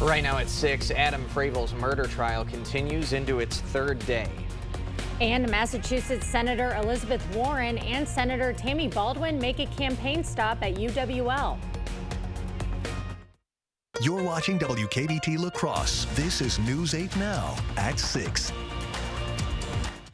Right now at 6, Adam Fravel's murder trial continues into its third day. And Massachusetts Senator Elizabeth Warren and Senator Tammy Baldwin make a campaign stop at UWL. You're watching WKBT La Crosse. This is News 8 Now at 6.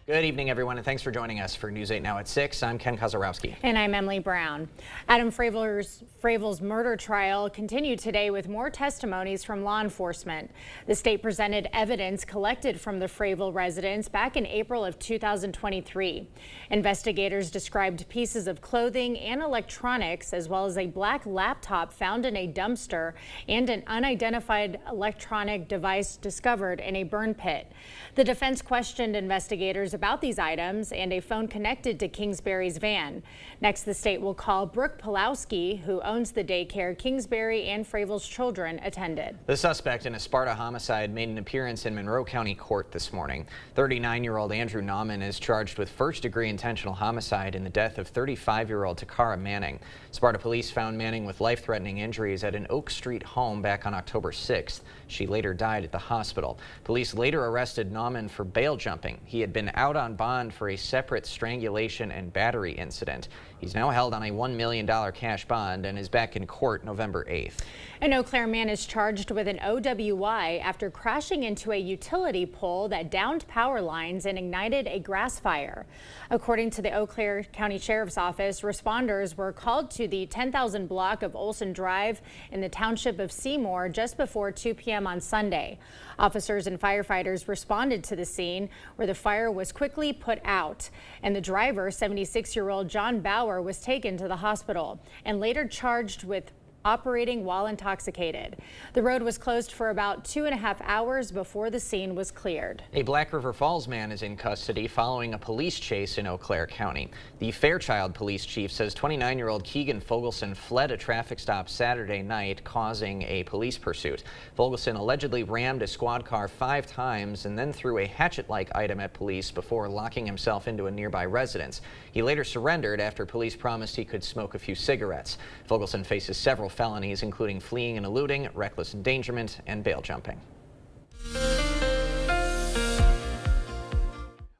Good evening, everyone, and thanks for joining us for News 8 Now at 6. I'm Ken Kozarowski. And I'm Emily Brown. Adam Fravel's murder trial continued today with more testimonies from law enforcement. The state presented evidence collected from the Fravel residence back in April of 2023. Investigators described pieces of clothing and electronics, as well as a black laptop found in a dumpster and an unidentified electronic device discovered in a burn pit. The defense questioned investigators about these items and a phone connected to Kingsbury's van. Next, the state will call Brooke Pulowski, who owns the daycare Kingsbury and Fravel's children attended. The suspect in a Sparta homicide made an appearance in Monroe County Court this morning. 39-year-old Andrew Nauman is charged with first-degree intentional homicide in the death of 35-year-old Takara Manning. Sparta police found Manning with life-threatening injuries at an Oak Street home back on October 6th. She later died at the hospital. Police later arrested Nauman for bail jumping. He had been out on bond for a separate strangulation and battery incident. He's now held on a $1 million cash bond and is back in court November 8th. An Eau Claire man is charged with an OWI after crashing into a utility pole that downed power lines and ignited a grass fire. According to the Eau Claire County Sheriff's Office, responders were called to the 10,000 block of Olson Drive in the township of Seymour just before 2 p.m. on Sunday. Officers and firefighters responded to the scene, where the fire was quickly put out, and the driver, 76-year-old John Bauer, was taken to the hospital and later charged with operating while intoxicated. The road was closed for about 2.5 hours before the scene was cleared. A Black River Falls man is in custody following a police chase in Eau Claire County. The Fairchild police chief says 29-year-old Keegan Fogelson fled a traffic stop Saturday night, causing a police pursuit. Fogelson allegedly rammed a squad car 5 times and then threw a hatchet-like item at police before locking himself into a nearby residence. He later surrendered after police promised he could smoke a few cigarettes. Fogelson faces several felonies, including fleeing and eluding, reckless endangerment, and bail jumping.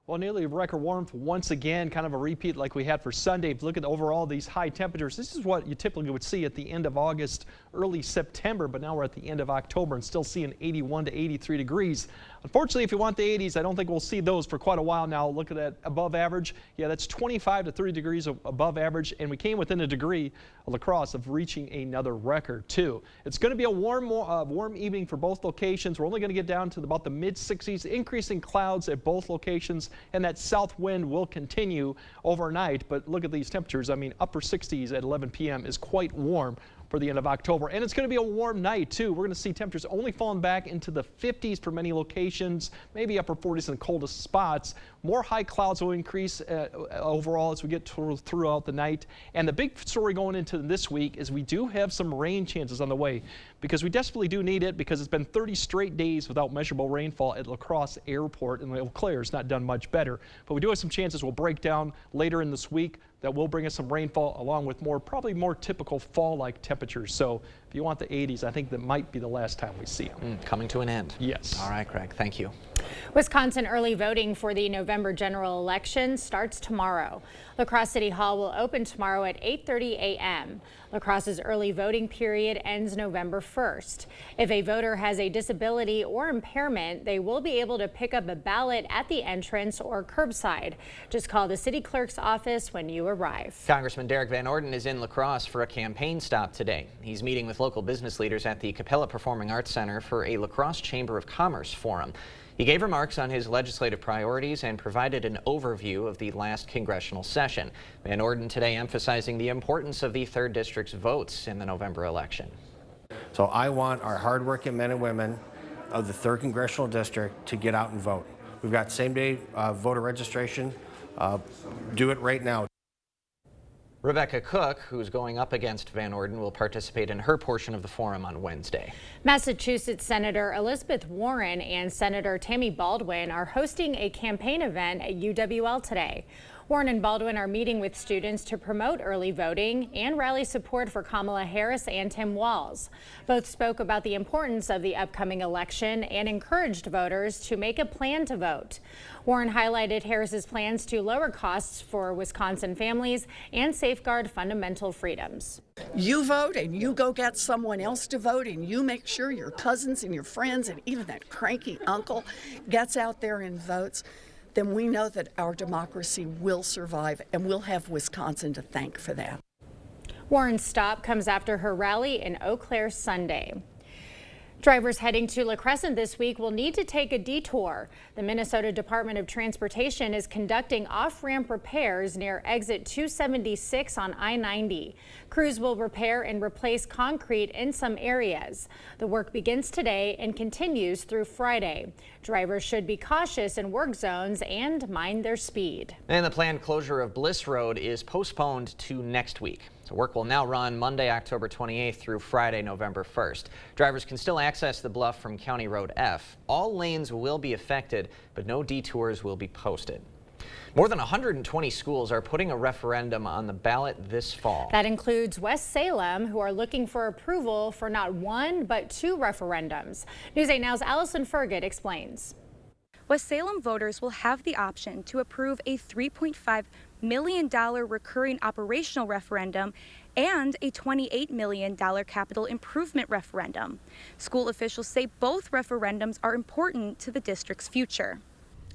Well, nearly record warmth once again, kind of a repeat like we had for Sunday. If you look at overall these high temperatures, this is what you typically would see at the end of August, early September, but now we're at the end of October and still seeing 81 to 83 degrees. Unfortunately, if you want the 80s, I don't think we'll see those for quite a while now. Look at that above average. Yeah, that's 25 to 30 degrees above average, and we came within a degree of La Crosse of reaching another record too. It's going to be a warm evening for both locations. We're only going to get down to about the mid 60s, increasing clouds at both locations, and that south wind will continue overnight. But look at these temperatures. I mean, upper 60s at 11 p.m. is quite warm for the end of October. And it's going to be a warm night too. We're going to see temperatures only falling back into the 50s for many locations, maybe upper 40s in the coldest spots. More high clouds will increase overall as we get throughout the night. And the big story going into this week is we do have some rain chances on the way, because we desperately do need it, because it's been 30 straight days without measurable rainfall at La Crosse Airport, and Eau Claire's not done much better. But we do have some chances we'll break down later in this week that will bring us some rainfall, along with probably more typical fall-like temperatures. So if you want the 80s, I think that might be the last time we see them. Coming to an end. Yes. All right, Craig. Thank you. Wisconsin early voting for the November general election starts tomorrow. La Crosse City Hall will open tomorrow at 8:30 a.m. La Crosse's early voting period ends November 1st. If a voter has a disability or impairment, they will be able to pick up a ballot at the entrance or curbside. Just call the city clerk's office when you arrive. Congressman Derek Van Orden is in La Crosse for a campaign stop today. He's meeting with local business leaders at the Capella Performing Arts Center for a La Crosse Chamber of Commerce forum. He gave remarks on his legislative priorities and provided an overview of the last congressional session. Van Orden today emphasizing the importance of the 3rd District's votes in the November election. So I want our hardworking men and women of the 3rd Congressional District to get out and vote. We've got same-day voter registration. Do it right now. Rebecca Cook, who's going up against Van Orden, will participate in her portion of the forum on Wednesday. Massachusetts Senator Elizabeth Warren and Senator Tammy Baldwin are hosting a campaign event at UWL today. Warren and Baldwin are meeting with students to promote early voting and rally support for Kamala Harris and Tim Walz. Both spoke about the importance of the upcoming election and encouraged voters to make a plan to vote. Warren highlighted Harris's plans to lower costs for Wisconsin families and safeguard fundamental freedoms. You vote and you go get someone else to vote, and you make sure your cousins and your friends and even that cranky uncle gets out there and votes, then we know that our democracy will survive, and we'll have Wisconsin to thank for that. Warren's stop comes after her rally in Eau Claire Sunday. Drivers heading to La Crescent this week will need to take a detour. The Minnesota Department of Transportation is conducting off-ramp repairs near exit 276 on I-90. Crews will repair and replace concrete in some areas. The work begins today and continues through Friday. Drivers should be cautious in work zones and mind their speed. And the planned closure of Bliss Road is postponed to next week. So work will now run Monday, October 28th through Friday, November 1st. Drivers can still access the bluff from County Road F. All lanes will be affected, but no detours will be posted. More than 120 schools are putting a referendum on the ballot this fall. That includes West Salem, who are looking for approval for not one, but two referendums. News 8 Now's Allison Fergut explains. West Salem voters will have the option to approve a $3.5 million recurring operational referendum and a $28 million capital improvement referendum. School officials say both referendums are important to the district's future.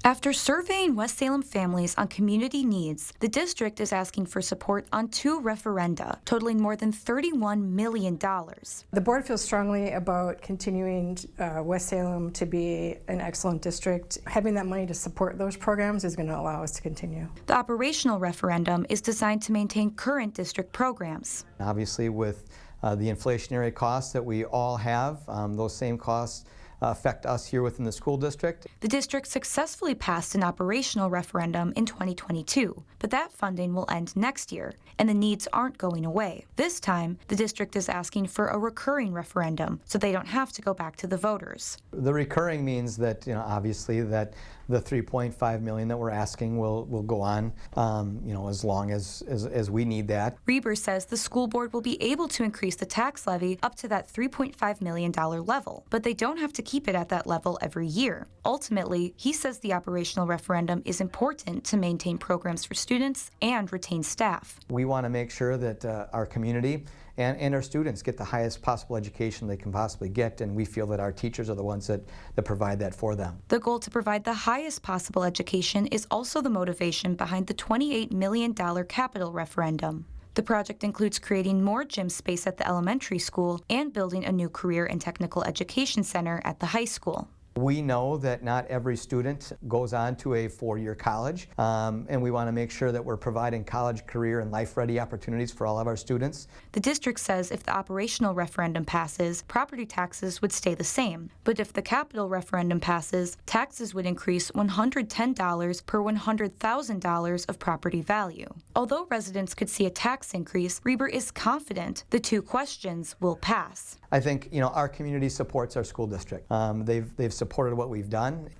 After surveying West Salem families on community needs, the district is asking for support on two referenda, totaling more than $31 million. The board feels strongly about continuing West Salem to be an excellent district. Having that money to support those programs is going to allow us to continue. The operational referendum is designed to maintain current district programs. Obviously, with the inflationary costs that we all have, those same costs affect us here within the school district. The district successfully passed an operational referendum in 2022, but that funding will end next year, and the needs aren't going away. This time, the district is asking for a recurring referendum, so they don't have to go back to the voters. The recurring means that, obviously that the $3.5 million that we're asking will go on, as long as we need that. Reber says the school board will be able to increase the tax levy up to that $3.5 million level, but they don't have to keep it at that level every year. Ultimately, he says the operational referendum is important to maintain programs for students and retain staff. We want to make sure that our community and our students get the highest possible education they can possibly get, and we feel that our teachers are the ones that provide that for them. The goal to provide the highest possible education is also the motivation behind the $28 million capital referendum. The project includes creating more gym space at the elementary school and building a new career and technical education center at the high school. We know that not every student goes on to a four-year college, and we want to make sure that we're providing college, career, and life-ready opportunities for all of our students. The district says if the operational referendum passes, property taxes would stay the same. But if the capital referendum passes, taxes would increase $110 per $100,000 of property value. Although residents could see a tax increase, Reber is confident the two questions will pass. I think, our community supports our school district. They've supported what we've done.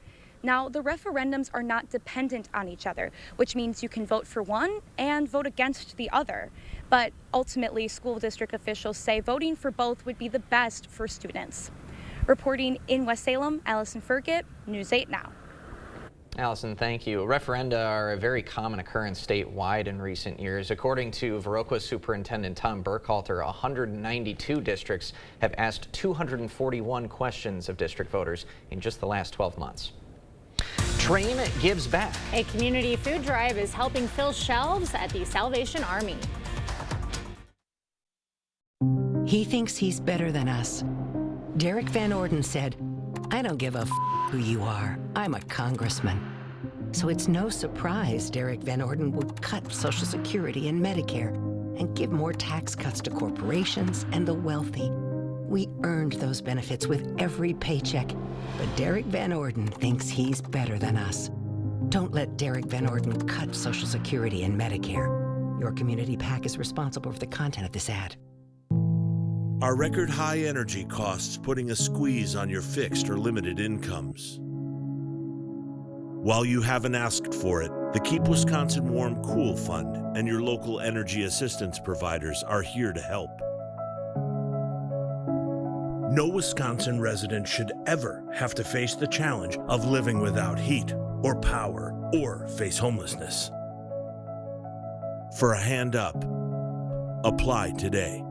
Now, the referendums are not dependent on each other, which means you can vote for one and vote against the other. But ultimately, school district officials say voting for both would be the best for students. Reporting in West Salem, Allison Fergut, News 8 Now. Allison, thank you. Referenda are a very common occurrence statewide in recent years. According to Viroqua Superintendent Tom Burkhalter, 192 districts have asked 241 questions of district voters in just the last 12 months. Train gives back. A community food drive is helping fill shelves at the Salvation Army. He thinks he's better than us. Derek Van Orden said, "I don't give a who you are. I'm a congressman." So it's no surprise Derek Van Orden would cut Social Security and Medicare and give more tax cuts to corporations and the wealthy. We earned those benefits with every paycheck, but Derek Van Orden thinks he's better than us. Don't let Derek Van Orden cut Social Security and Medicare. Your community PAC is responsible for the content of this ad. Are record high energy costs putting a squeeze on your fixed or limited incomes? While you haven't asked for it, the Keep Wisconsin Warm Cool Fund and your local energy assistance providers are here to help. No Wisconsin resident should ever have to face the challenge of living without heat or power or face homelessness. For a hand up, apply today.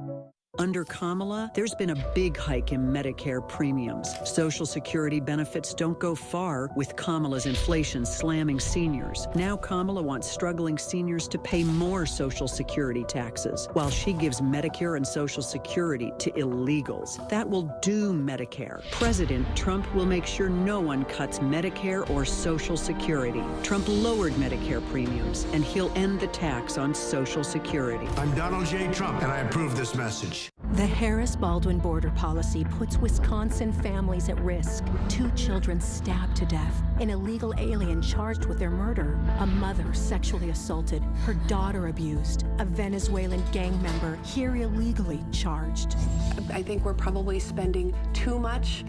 Under Kamala, there's been a big hike in Medicare premiums. Social Security benefits don't go far with Kamala's inflation slamming seniors. Now Kamala wants struggling seniors to pay more Social Security taxes, while she gives Medicare and Social Security to illegals. That will doom Medicare. President Trump will make sure no one cuts Medicare or Social Security. Trump lowered Medicare premiums, and he'll end the tax on Social Security. I'm Donald J. Trump, and I approve this message. The Harris-Baldwin border policy puts Wisconsin families at risk. 2 children stabbed to death, an illegal alien charged with their murder, a mother sexually assaulted, her daughter abused, a Venezuelan gang member here illegally charged. I think we're probably spending too much,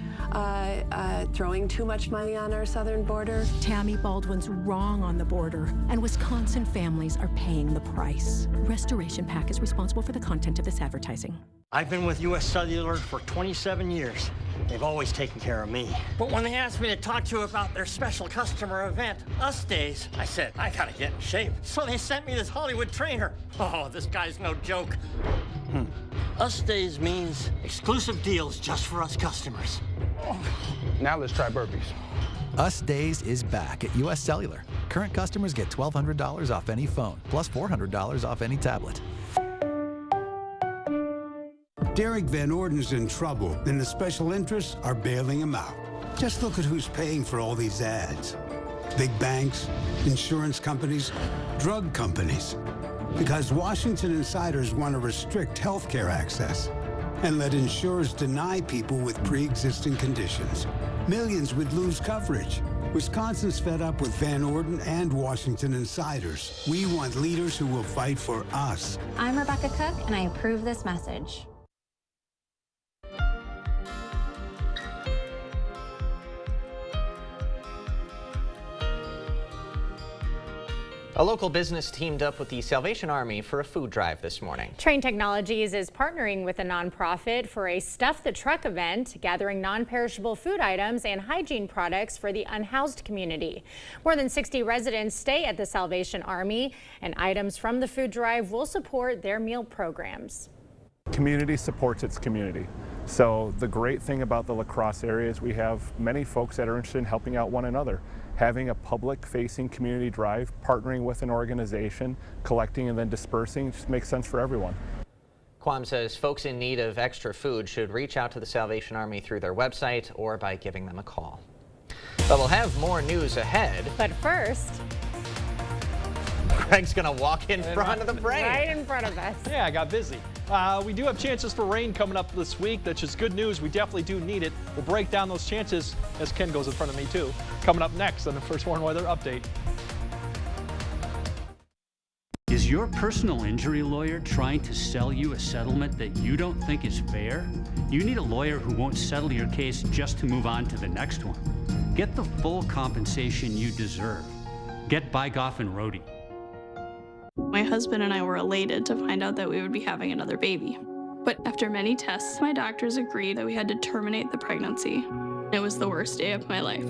throwing too much money on our southern border. Tammy Baldwin's wrong on the border, and Wisconsin families are paying the price. Restoration PAC is responsible for the content of this advertising. I've been with U.S. Cellular for 27 years. They've always taken care of me. But when they asked me to talk to you about their special customer event, Us Days, I said, I gotta get in shape. So they sent me this Hollywood trainer. Oh, this guy's no joke. Us Days means exclusive deals just for us customers. Now let's try burpees. Us Days is back at U.S. Cellular. Current customers get $1,200 off any phone, plus $400 off any tablet. Derek Van Orden's in trouble, and the special interests are bailing him out. Just look at who's paying for all these ads. Big banks, insurance companies, drug companies. Because Washington insiders want to restrict healthcare access and let insurers deny people with pre-existing conditions. Millions would lose coverage. Wisconsin's fed up with Van Orden and Washington insiders. We want leaders who will fight for us. I'm Rebecca Cook, and I approve this message. A local business teamed up with the Salvation Army for a food drive this morning. Train Technologies is partnering with a nonprofit for a Stuff the Truck event, gathering non-perishable food items and hygiene products for the unhoused community. More than 60 residents stay at the Salvation Army, and items from the food drive will support their meal programs. Community supports its community. So the great thing about the La Crosse area is we have many folks that are interested in helping out one another. Having a public-facing community drive, partnering with an organization, collecting and then dispersing just makes sense for everyone. Quam says folks in need of extra food should reach out to the Salvation Army through their website or by giving them a call. But we'll have more news ahead. But first, Greg's gonna walk in front of the frame. Right in front of us. Yeah, I got busy. We do have chances for rain coming up this week. That's just good news. We definitely do need it. We'll break down those chances as Ken goes in front of me too. Coming up next on the First Warn Weather Update. Is your personal injury lawyer trying to sell you a settlement that you don't think is fair? You need a lawyer who won't settle your case just to move on to the next one. Get the full compensation you deserve. Get Bygoff and Rohde. My husband and I were elated to find out that we would be having another baby. But after many tests, my doctors agreed that we had to terminate the pregnancy. It was the worst day of my life.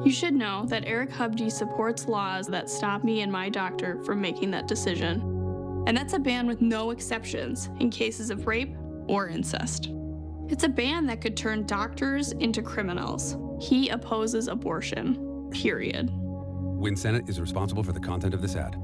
You should know that Eric Hubdy supports laws that stop me and my doctor from making that decision. And that's a ban with no exceptions in cases of rape or incest. It's a ban that could turn doctors into criminals. He opposes abortion, period. Win Senate is responsible for the content of this ad.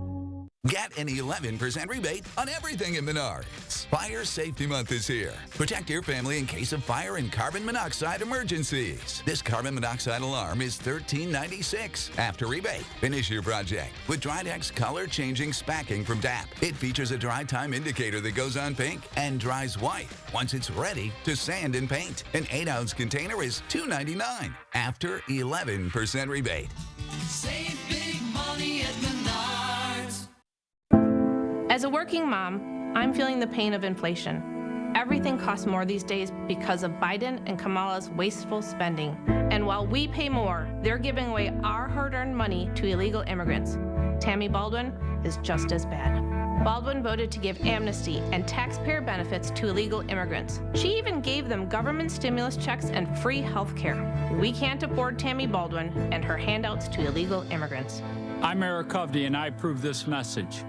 Get an 11% rebate on everything in Menards. Fire Safety Month is here. Protect your family in case of fire and carbon monoxide emergencies. This carbon monoxide alarm is $13.96 after rebate. Finish your project with Drydex color changing spacking from DAP. It features a dry time indicator that goes on pink and dries white once it's ready to sand and paint. An 8-ounce container is $2.99 after 11% rebate. Save big money at Menards. As a working mom, I'm feeling the pain of inflation. Everything costs more these days because of Biden and Kamala's wasteful spending. And while we pay more, they're giving away our hard-earned money to illegal immigrants. Tammy Baldwin is just as bad. Baldwin voted to give amnesty and taxpayer benefits to illegal immigrants. She even gave them government stimulus checks and free health care. We can't afford Tammy Baldwin and her handouts to illegal immigrants. I'm Eric Kovdy, and I approve this message.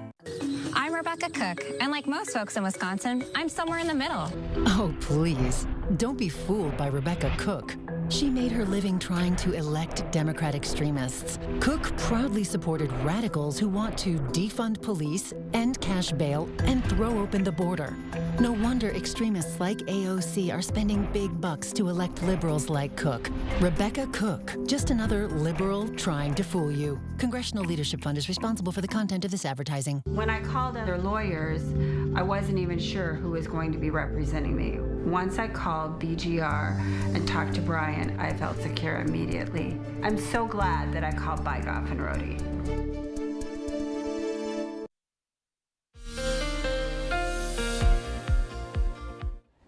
I'm Rebecca Cook, and like most folks in Wisconsin, I'm somewhere in the middle. Oh, please. Don't be fooled by Rebecca Cook. She made her living trying to elect Democrat extremists. Cook proudly supported radicals who want to defund police, end cash bail, and throw open the border. No wonder extremists like AOC are spending big bucks to elect liberals like Cook. Rebecca Cook, just another liberal trying to fool you. Congressional Leadership Fund is responsible for the content of this advertising. When I called other lawyers, I wasn't even sure who was going to be representing me. Once I called BGR and talked to Brian, I felt secure immediately. I'm so glad that I called Bygoff and Rohde.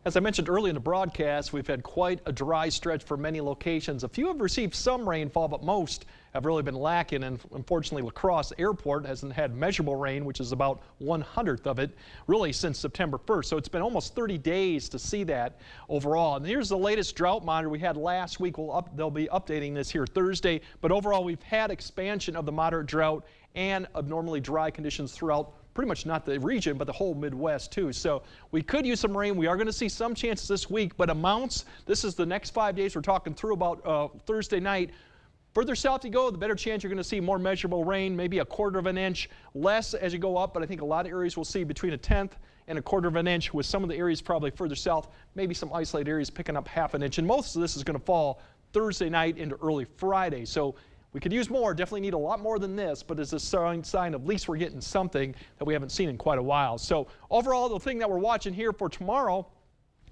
As I mentioned earlier in the broadcast, we've had quite a dry stretch for many locations. A few have received some rainfall, but most have really been lacking. And unfortunately, La Crosse Airport hasn't had measurable rain, which is about 1/100th of it, really since September 1st. So it's been almost 30 days to see that overall. And here's the latest drought monitor we had last week. They'll be updating this here Thursday. But overall, we've had expansion of the moderate drought and abnormally dry conditions throughout pretty much not the region, but the whole Midwest too. So we could use some rain. We are going to see some chances this week, but amounts, this is the next 5 days we're talking through about Thursday night. Further south you go, the better chance you're going to see more measurable rain, maybe 1/4 of an inch less as you go up, but I think a lot of areas will see between 1/10 and 1/4 of an inch, with some of the areas probably further south, maybe some isolated areas picking up 1/2 an inch. And most of this is going to fall Thursday night into early Friday. So we could use more, definitely need a lot more than this, but it's a sign of at least we're getting something that we haven't seen in quite a while. So overall, the thing that we're watching here for tomorrow,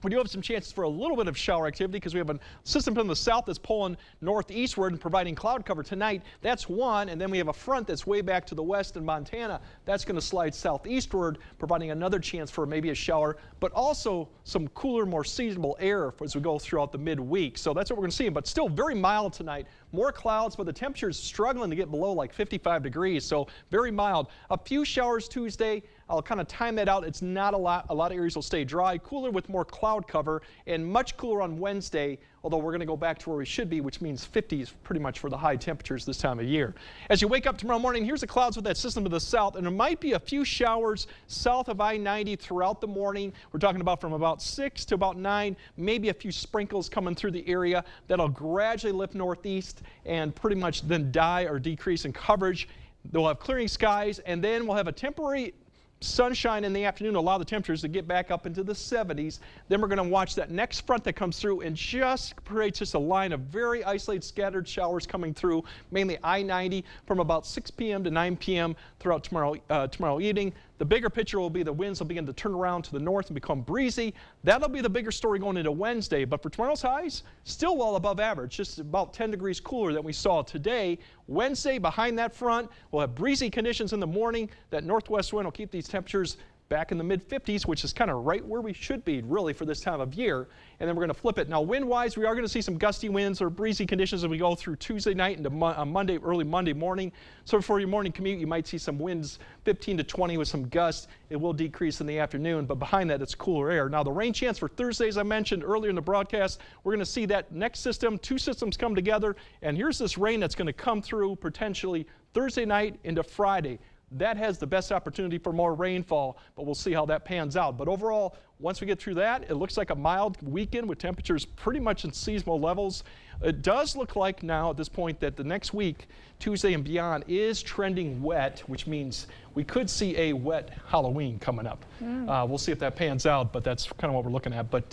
we do have some chances for a little bit of shower activity because we have a system from the south that's pulling northeastward and providing cloud cover tonight. That's one, and then we have a front that's way back to the west in Montana. That's going to slide southeastward, providing another chance for maybe a shower, but also some cooler, more seasonable air as we go throughout the midweek. So that's what we're going to see, but still very mild tonight. More clouds, but the temperature is struggling to get below like 55 degrees, so very mild. A few showers Tuesday. I'll kind of time that out. It's not a lot. A lot of areas will stay dry, cooler with more cloud cover, and much cooler on Wednesday, although we're going to go back to where we should be, which means 50s pretty much for the high temperatures this time of year. As you wake up tomorrow morning, here's the clouds with that system to the south, and there might be a few showers south of I-90 throughout the morning. We're talking about from about 6 to about 9, maybe a few sprinkles coming through the area. That'll gradually lift northeast and pretty much then die or decrease in coverage. They'll have clearing skies, and then we'll have a temporary sunshine in the afternoon to allow the temperatures to get back up into the 70s. Then we're going to watch that next front that comes through and just creates just a line of very isolated scattered showers coming through, mainly I-90 from about 6 p.m. to 9 p.m. throughout tomorrow evening. The bigger picture will be the winds will begin to turn around to the north and become breezy. That'll be the bigger story going into Wednesday. But for tomorrow's highs, still well above average, just about 10 degrees cooler than we saw today. Wednesday, behind that front, we'll have breezy conditions in the morning. That northwest wind will keep these temperatures back in the mid-50s, which is kind of right where we should be, really, for this time of year. And then we're going to flip it. Now, wind-wise, we are going to see some gusty winds or breezy conditions as we go through Tuesday night into Monday, early Monday morning. So for your morning commute, you might see some winds 15 to 20 with some gusts. It will decrease in the afternoon, but behind that, it's cooler air. Now, the rain chance for Thursday, as I mentioned earlier in the broadcast, we're going to see that next system, two systems come together, and here's this rain that's going to come through potentially Thursday night into Friday. That has the best opportunity for more rainfall, but we'll see how that pans out. But overall, once we get through that, it looks like a mild weekend with temperatures pretty much in seasonal levels. It does look like now at this point that the next week, Tuesday and beyond, is trending wet, which means we could see a wet Halloween coming up. We'll see if that pans out, but that's kind of what we're looking at. But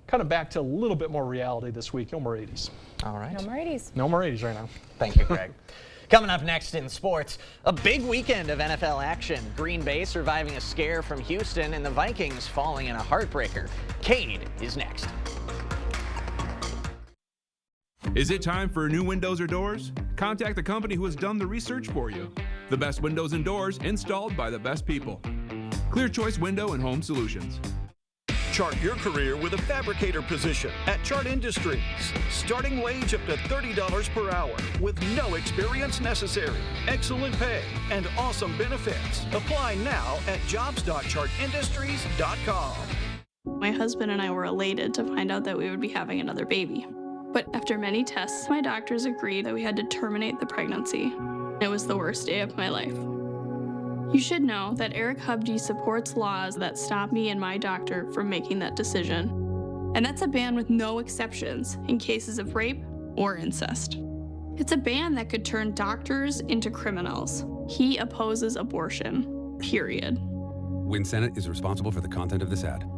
kind of back to a little bit more reality this week. No more 80s. All right. No more 80s. No more 80s right now. Thank you, Greg. Coming up next in sports, a big weekend of NFL action. Green Bay surviving a scare from Houston and the Vikings falling in a heartbreaker. Cade is next. Is it time for new windows or doors? Contact the company who has done the research for you. The best windows and doors installed by the best people. Clear Choice Window and Home Solutions. Chart your career with a fabricator position at Chart Industries. Starting wage up to $30 per hour with no experience necessary. Excellent pay and awesome benefits. Apply now at jobs.chartindustries.com. My husband and I were elated to find out that we would be having another baby. But after many tests, my doctors agreed that we had to terminate the pregnancy. It was the worst day of my life. You should know that Eric Hubge supports laws that stop me and my doctor from making that decision. And that's a ban with no exceptions in cases of rape or incest. It's a ban that could turn doctors into criminals. He opposes abortion, period. Win Senate is responsible for the content of this ad.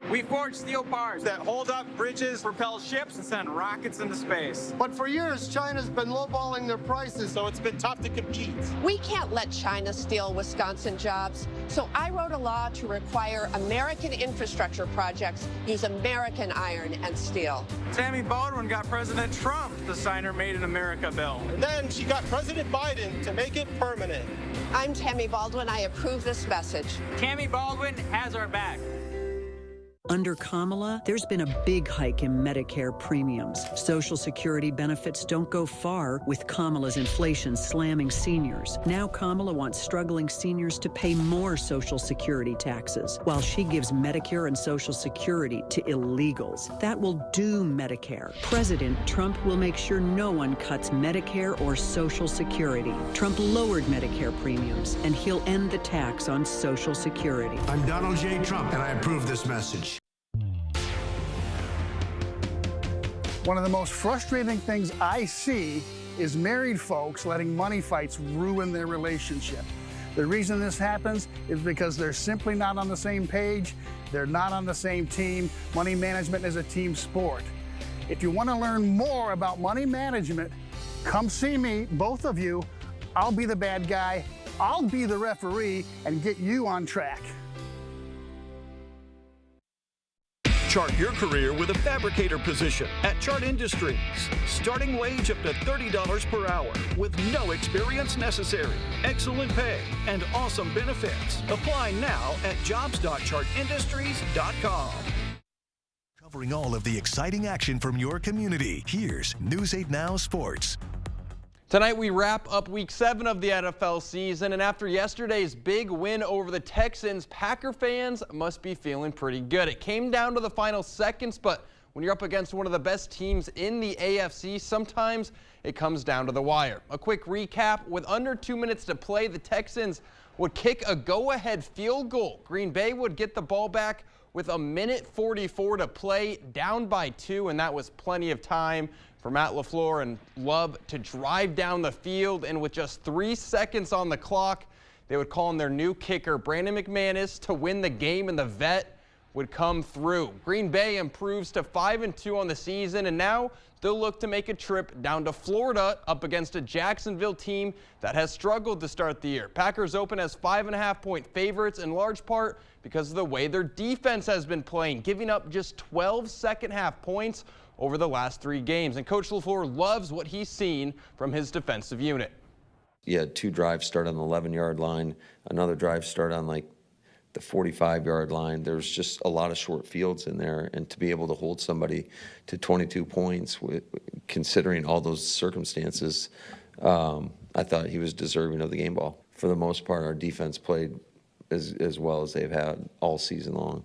We forge steel bars that hold up bridges, propel ships, and send rockets into space. But for years, China's been lowballing their prices, so it's been tough to compete. We can't let China steal Wisconsin jobs, so I wrote a law to require American infrastructure projects use American iron and steel. Tammy Baldwin got President Trump to sign her Made in America bill. And then she got President Biden to make it permanent. I'm Tammy Baldwin. I approve this message. Tammy Baldwin has our back. Under Kamala, there's been a big hike in Medicare premiums. Social Security benefits don't go far with Kamala's inflation slamming seniors. Now Kamala wants struggling seniors to pay more Social Security taxes, while she gives Medicare and Social Security to illegals. That will doom Medicare. President Trump will make sure no one cuts Medicare or Social Security. Trump lowered Medicare premiums, and he'll end the tax on Social Security. I'm Donald J. Trump, and I approve this message. One of the most frustrating things I see is married folks letting money fights ruin their relationship. The reason this happens is because they're simply not on the same page, they're not on the same team. Money management is a team sport. If you want to learn more about money management, come see me, both of you. I'll be the bad guy, I'll be the referee, and get you on track. Chart your career with a fabricator position at Chart Industries. Starting wage up to $30 per hour with no experience necessary. Excellent pay and awesome benefits. Apply now at jobs.chartindustries.com. Covering all of the exciting action from your community, here's News 8 Now Sports. Tonight we wrap up week 7 of the NFL season, and after yesterday's big win over the Texans, Packer fans must be feeling pretty good. It came down to the final seconds, but when you're up against one of the best teams in the AFC, sometimes it comes down to the wire. A quick recap: with under 2 minutes to play, the Texans would kick a go-ahead field goal. Green Bay would get the ball back with 1:44 to play, down by 2, and that was plenty of time for Matt LaFleur and Love to drive down the field. And with just 3 seconds on the clock, they would call in their new kicker, Brandon McManus, to win the game, and the vet would come through. Green Bay improves to 5-2 on the season, and now they'll look to make a trip down to Florida up against a Jacksonville team that has struggled to start the year. Packers open as 5.5-point favorites, in large part because of the way their defense has been playing, giving up just 12 second-half points over the last 3 games. And Coach LaFleur loves what he's seen from his defensive unit. You had 2 drives start on the 11-yard line, another drive start on like the 45-yard line. There's just a lot of short fields in there, and to be able to hold somebody to 22 points, considering all those circumstances, I thought he was deserving of the game ball. For the most part, our defense played as well as they've had all season long.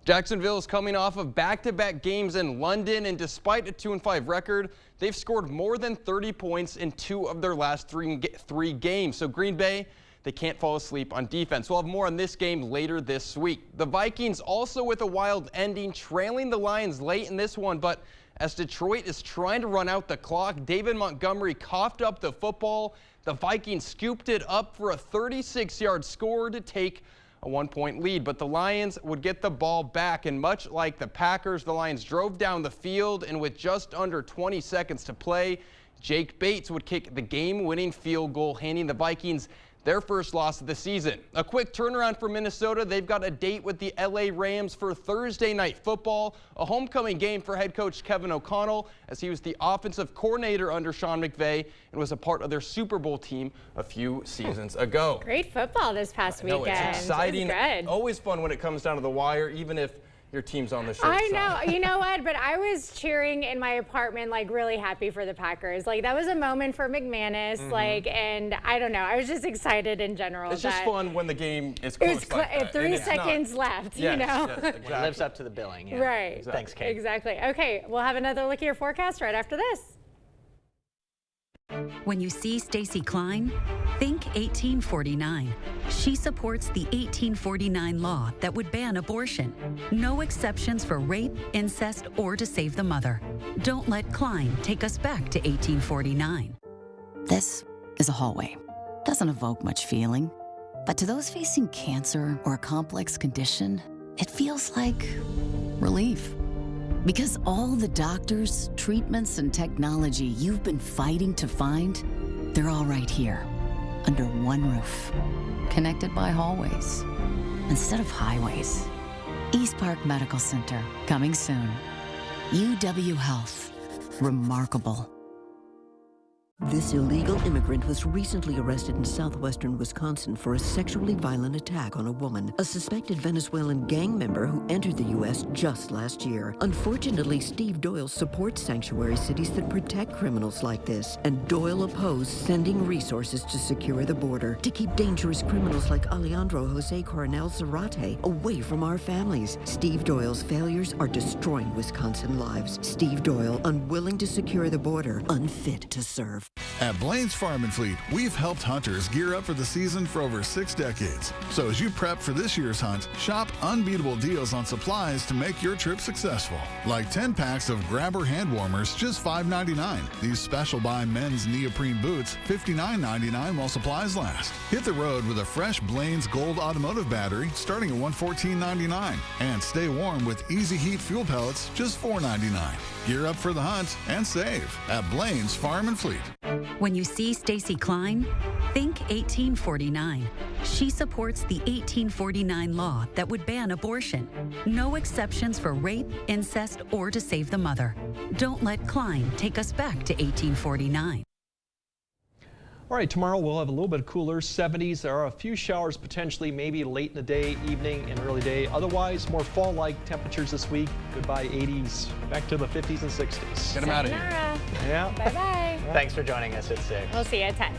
Jacksonville is coming off of back-to-back games in London, and despite a 2-5 record, they've scored more than 30 points in 2 of their last three games. So Green Bay, they can't fall asleep on defense. We'll have more on this game later this week. The Vikings also with a wild ending, trailing the Lions late in this one, but as Detroit is trying to run out the clock, David Montgomery coughed up the football. The Vikings scooped it up for a 36-yard score to take a 1-point lead, but the Lions would get the ball back, and much like the Packers, the Lions drove down the field, and with just under 20 seconds to play, Jake Bates would kick the game-winning field goal, handing the Vikings their first loss of the season. A quick turnaround for Minnesota. They've got a date with the LA Rams for Thursday night football, a homecoming game for head coach Kevin O'Connell, as he was the offensive coordinator under Sean McVay and was a part of their Super Bowl team a few seasons ago. Great football this past weekend. It's exciting. Good. Always fun when it comes down to the wire, even if your team's on the short I side. know. You know what? But I was cheering in my apartment, like really happy for the Packers. Like that was a moment for McManus. Like, and I don't know. I was just excited in general. It's just fun when the game is close like that. 3 seconds left, you know? Yes, exactly. It lives up to the billing. Yeah. Right. Exactly. Thanks, Kate. Exactly. Okay, we'll have another look at your forecast right after this. When you see Stacey Klein, think 1849. She supports the 1849 law that would ban abortion. No exceptions for rape, incest, or to save the mother. Don't let Klein take us back to 1849. This is a hallway. Doesn't evoke much feeling. But to those facing cancer or a complex condition, it feels like relief. Because all the doctors, treatments, and technology you've been fighting to find, they're all right here, under one roof, connected by hallways instead of highways. East Park Medical Center, coming soon. UW Health, remarkable. This illegal immigrant was recently arrested in southwestern Wisconsin for a sexually violent attack on a woman, a suspected Venezuelan gang member who entered the U.S. just last year. Unfortunately, Steve Doyle supports sanctuary cities that protect criminals like this, and Doyle opposed sending resources to secure the border to keep dangerous criminals like Alejandro Jose Coronel Zarate away from our families. Steve Doyle's failures are destroying Wisconsin lives. Steve Doyle, unwilling to secure the border, unfit to serve. At Blaine's Farm and Fleet, we've helped hunters gear up for the season for over 6 decades. So as you prep for this year's hunt, shop unbeatable deals on supplies to make your trip successful. Like 10 packs of Grabber hand warmers, just $5.99. These special buy men's neoprene boots, $59.99 while supplies last. Hit the road with a fresh Blaine's Gold automotive battery starting at $114.99. And stay warm with Easy Heat fuel pellets, just $4.99. Gear up for the hunt and save at Blaine's Farm and Fleet. When you see Stacey Klein, think 1849. She supports the 1849 law that would ban abortion. No exceptions for rape, incest, or to save the mother. Don't let Klein take us back to 1849. All right, tomorrow we'll have a little bit cooler, 70s. There are a few showers potentially, maybe late in the day, evening, and early day. Otherwise, more fall-like temperatures this week. Goodbye 80s, back to the 50s and 60s. Get them out of here. Yeah. Bye-bye. Thanks for joining us at 6. We'll see you at 10.